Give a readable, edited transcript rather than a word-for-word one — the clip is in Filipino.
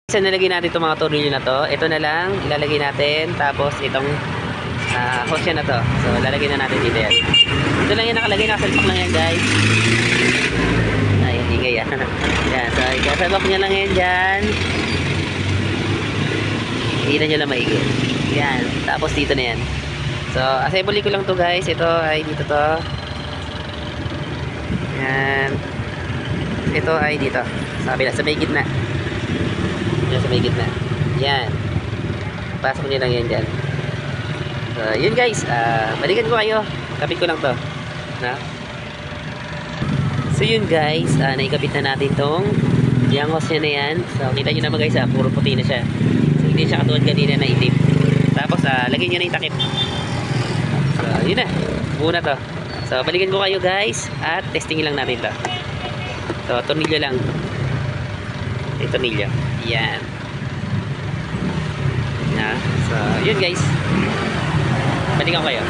Isa nalagay natin itong mga tornilyo na to. Ito na lang, ilalagay natin. Tapos itong hose na to. So, lalagay na natin dito yan. Ito lang yan nakalagay. Nakasalpak lang yan, guys. Ay, hingay yan. Yan. So, ikasalpak nyo lang yan dyan. Hindi nyo lang maigi. Yan. Tapos dito na yan. So, assembly ko lang to, guys. Ito ay dito to. Yan. Ito ay dito. Sabi na, sa may gitna. Yan sa may gitna. Yan. Pasok nyo lang yan dyan. So, yun guys. Balikan ko kayo. Kapit ko lang to. Na? So, yun guys. Naikabit na natin tong yung hose niya na yan. So, kita nyo naman guys. Puro puti na siya. So, hindi siya katulad kanina na itim. Tapos, lagyan nyo na yung takip. So, yun na. Buo na to. So, balikan ko kayo guys. At testingin lang natin to. So, tornilyo lang. Ito tornilyo. Yan. Na. So, yun guys. Balikan ko kayo.